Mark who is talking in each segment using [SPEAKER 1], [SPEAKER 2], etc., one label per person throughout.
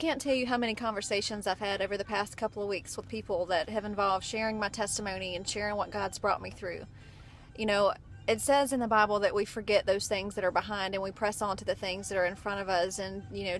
[SPEAKER 1] can't tell you how many conversations I've had over the past couple of weeks with people that have involved sharing my testimony and sharing what God's brought me through. You know, it says in the Bible that we forget those things that are behind and we press on to the things that are in front of us, and, you know,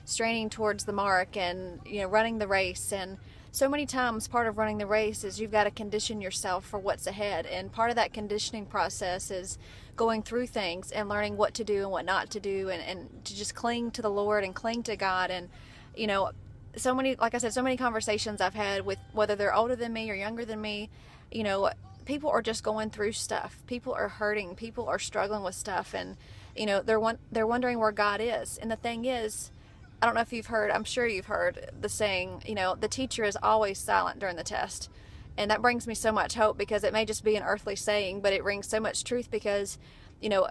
[SPEAKER 1] straining towards the mark and, you know, running the race. And so many times part of running the race is you've got to condition yourself for what's ahead. And part of that conditioning process is going through things and learning what to do and what not to do, and to just cling to the Lord and cling to God. And, you know, so many, like I said, so many conversations I've had with, whether they're older than me or younger than me, you know, people are just going through stuff. People are hurting. People are struggling with stuff. And, you know, they're wondering where God is. And the thing is, I don't know if you've heard, I'm sure you've heard the saying, you know, the teacher is always silent during the test. And that brings me so much hope, because it may just be an earthly saying, but it rings so much truth, because, you know,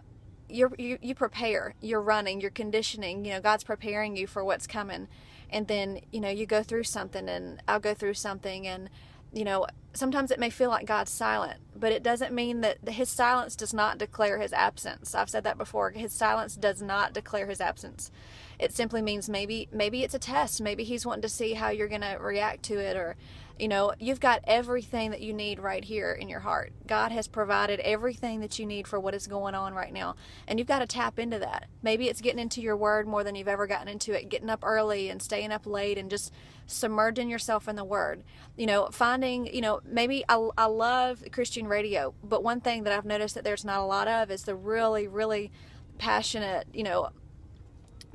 [SPEAKER 1] you prepare, you're running, you're conditioning, you know, God's preparing you for what's coming. And then, you know, you go through something, and I'll go through something, and, you know, sometimes it may feel like God's silent, but it doesn't mean that his silence does not declare his absence. I've said that before. His silence does not declare his absence. It simply means maybe it's a test. Maybe he's wanting to see how you're going to react to it. Or, you know, you've got everything that you need right here in your heart. God has provided everything that you need for what is going on right now. And you've got to tap into that. Maybe it's getting into your word more than you've ever gotten into it, getting up early and staying up late and just submerging yourself in the word. You know, finding, you know, maybe I love Christian radio, but one thing that I've noticed that there's not a lot of is the really, really passionate, you know,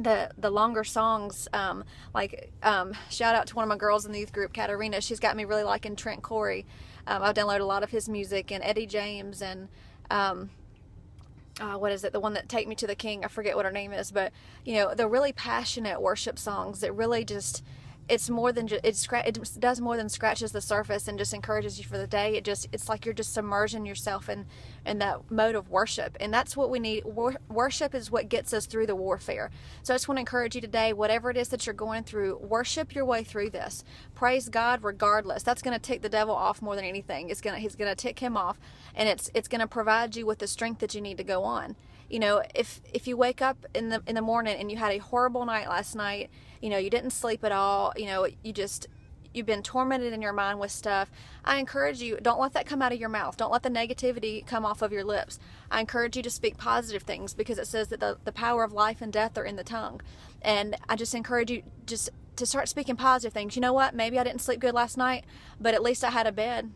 [SPEAKER 1] the longer songs. Shout out to one of my girls in the youth group, Katarina. She's got me really liking Trent Corey. I've downloaded a lot of his music, and Eddie James, and what is it, the one that Take Me to the King, I forget what her name is, but, you know, the really passionate worship songs that really just, it's more than just, it does more than scratches the surface and just encourages you for the day. It's like you're just submerging yourself in that mode of worship. And that's what we need. Worship is what gets us through the warfare. So I just want to encourage you today, whatever it is that you're going through, worship your way through this. Praise God regardless. That's going to tick the devil off more than anything. He's going to tick him off, and it's going to provide you with the strength that you need to go on. You know, if you wake up in the morning and you had a horrible night last night, you know, you didn't sleep at all, you know, you've been tormented in your mind with stuff, I encourage you, don't let that come out of your mouth. Don't let the negativity come off of your lips. I encourage you to speak positive things, because it says that the power of life and death are in the tongue. And I just encourage you just to start speaking positive things. You know what? Maybe I didn't sleep good last night, but at least I had a bed.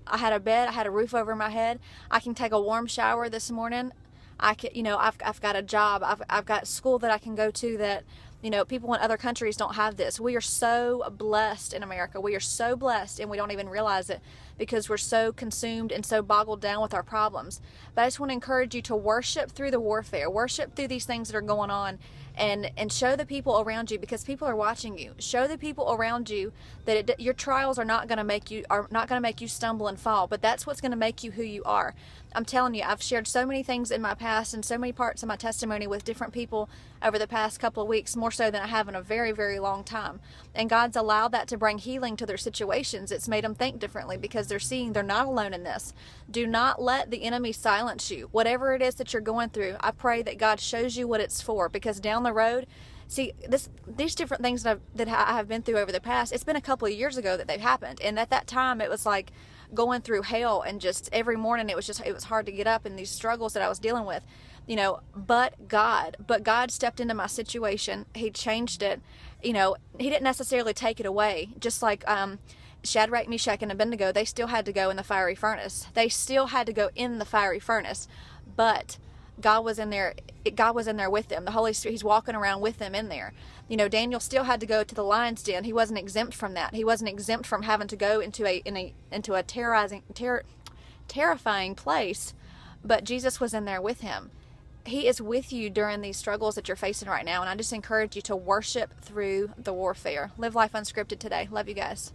[SPEAKER 1] I had a roof over my head. I can take a warm shower this morning. I can, you know, I've got a job. I've got school that I can go to that, you know, people in other countries don't have this. We are so blessed in America. We are so blessed, and we don't even realize it, because we're so consumed and so boggled down with our problems. But I just want to encourage you to worship through the warfare, worship through these things that are going on, and show the people around you, because people are watching you. Show the people around you that your trials are not going to make you stumble and fall, but that's what's going to make you who you are. I'm telling you, I've shared so many things in my past and so many parts of my testimony with different people over the past couple of weeks, more so than I have in a very, very long time. And God's allowed that to bring healing to their situations. It's made them think differently, because they're seeing they're not alone in this. Do not let the enemy silence you. Whatever it is that you're going through, I pray that God shows you what it's for, because down the road, see, these different things that I have been through over the past, it's been a couple of years ago that they've happened. And at that time, it was like going through hell, and just every morning it was hard to get up, and these struggles that I was dealing with, you know, but God stepped into my situation. He changed it. You know, he didn't necessarily take it away. Just like Shadrach, Meshach, and Abednego, they still had to go in the fiery furnace. They still had to go in the fiery furnace, but God was in there. God was in there with them. The Holy Spirit, he's walking around with them in there. You know, Daniel still had to go to the lion's den. He wasn't exempt from that. He wasn't exempt from having to go into a terrifying place, but Jesus was in there with him. He is with you during these struggles that you're facing right now, and I just encourage you to worship through the warfare. Live life unscripted today. Love you guys.